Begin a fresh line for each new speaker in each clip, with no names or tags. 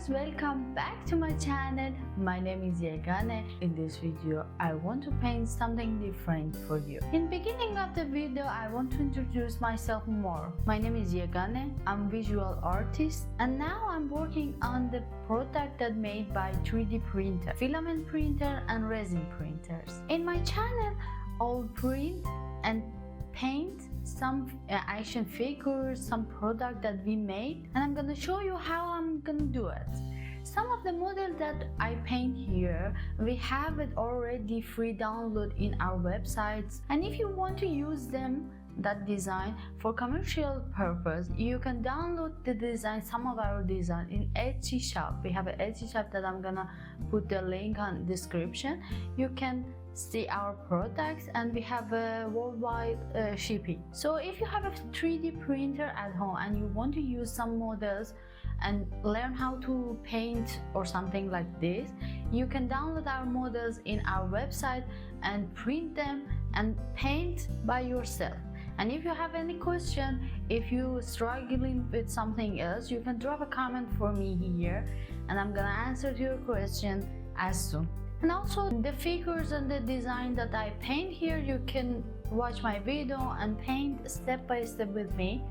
guys, welcome back to my channel. My name is Yegane. In this video I want to paint something different for you. In beginning of the video I want to introduce myself more. My name is Yegane. I'm visual artist and now I'm working on the product that made by 3D printer, filament printer and resin printers. In my channel I'll print and paint some action figures, some product that we made, and I'm gonna show you how I'm gonna do it. Some of the models that I paint here, we have it already free download in our websites, and if you want to use them, that design for commercial purpose, you can download the design, some of our design in Etsy shop. We have an Etsy shop that I'm gonna put the link on description. You can see our products and we have a worldwide shipping. So if you have a 3D printer at home and you want to use some models and learn how to paint or something like this, you can download our models in our website and print them and paint by yourself. And if you have any question, if you're struggling with something else, you can drop a comment for me here and I'm gonna answer to your question as soon. And also the figures and the design that I paint here, you can watch my video and paint step by step with me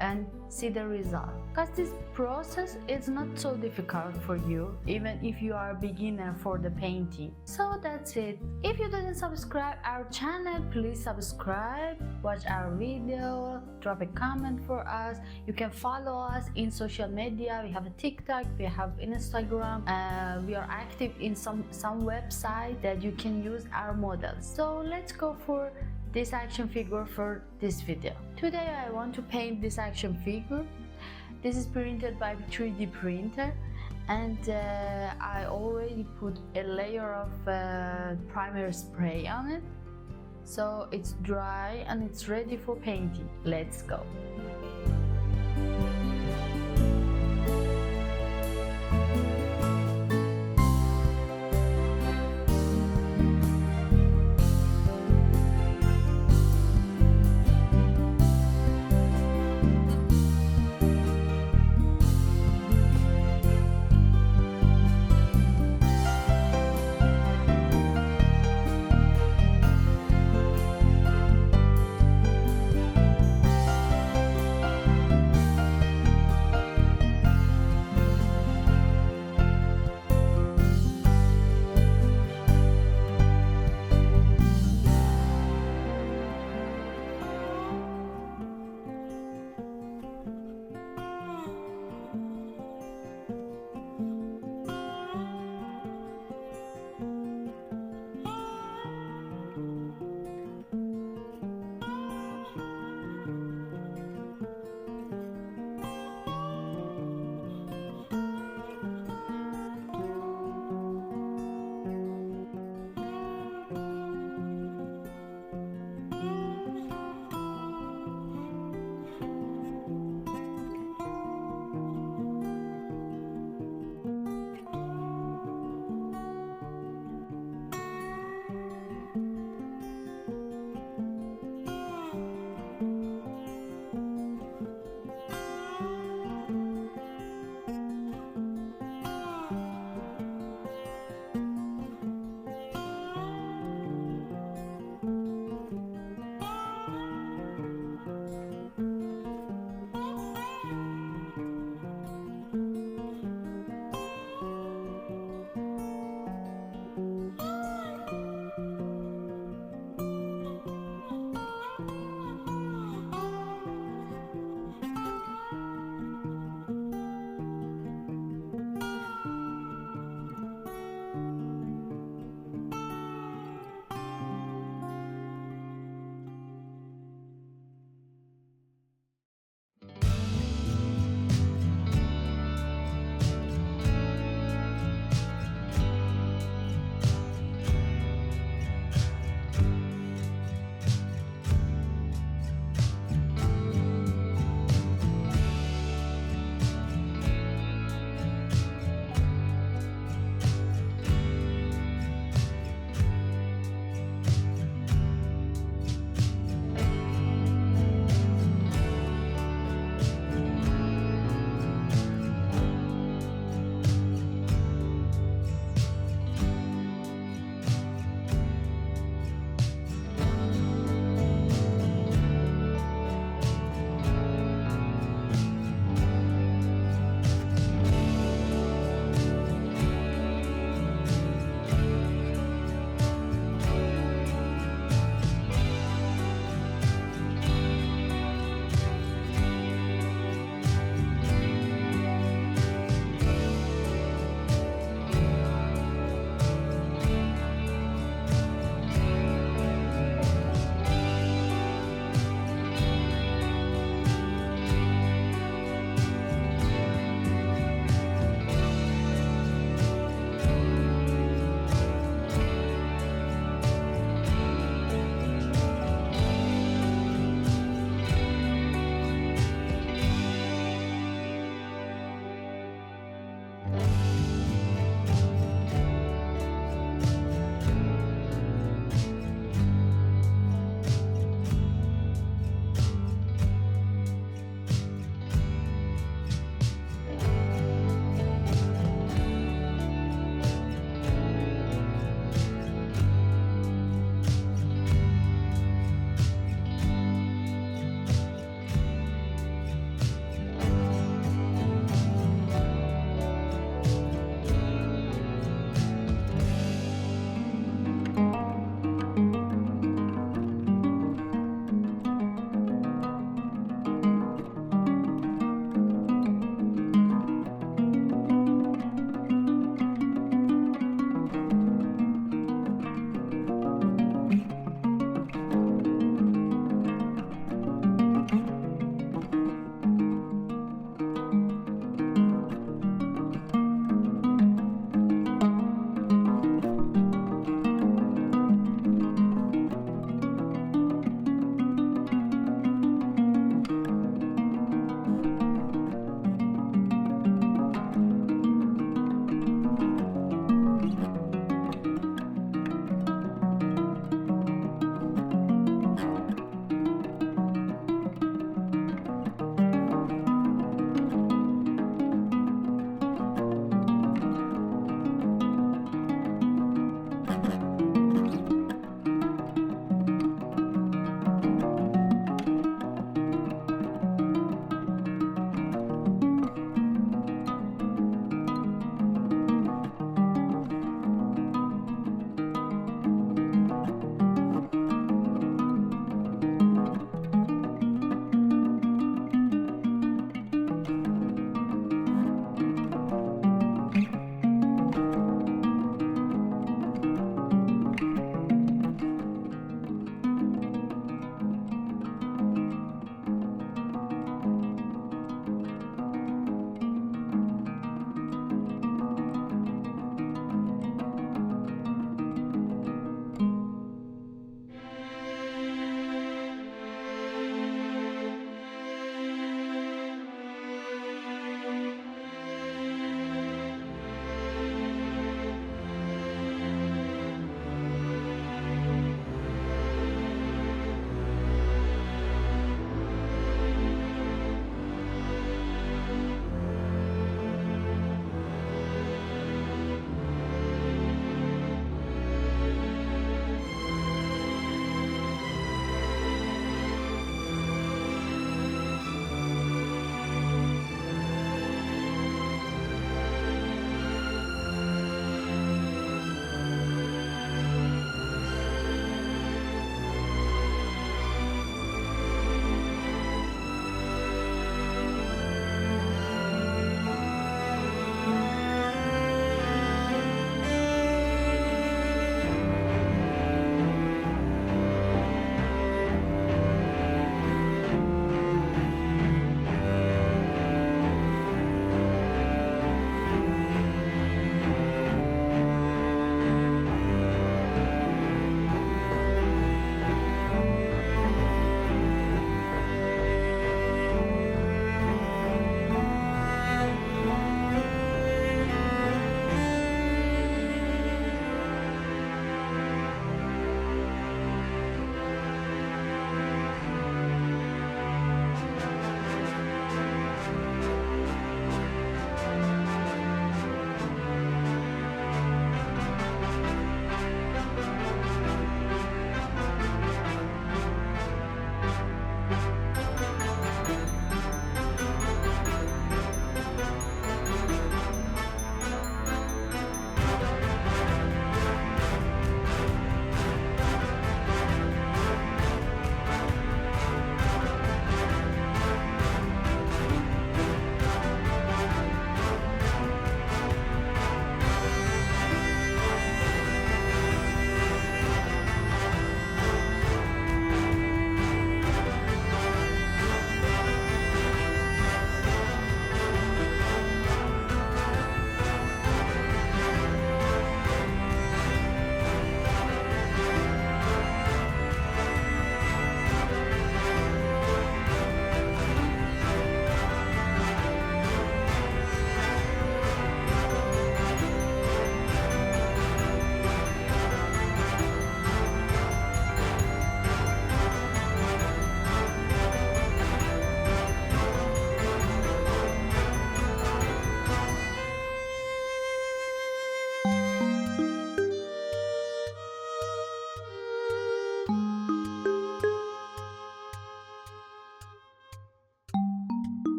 and see the result, because this process is not so difficult for you even if you are a beginner for the painting. So that's it. If you didn't subscribe our channel, please subscribe, watch our video, drop a comment for us. You can follow us in social media. We have a TikTok, we have Instagram, we are active in some website that you can use our models. So let's go for this action figure for this video. Today I want to paint this action figure. This is printed by 3D printer and I already put a layer of primer spray on it, so it's dry and it's ready for painting. Let's go.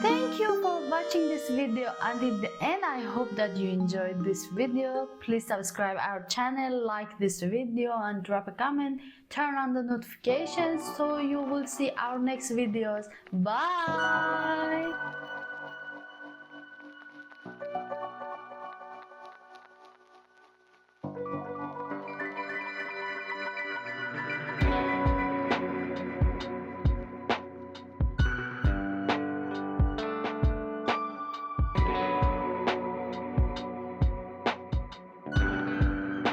Thank you for watching this video until the end. I hope that you enjoyed this video. Please subscribe our channel, like this video and drop a comment. Turn on the notifications so you will see our next videos. Bye!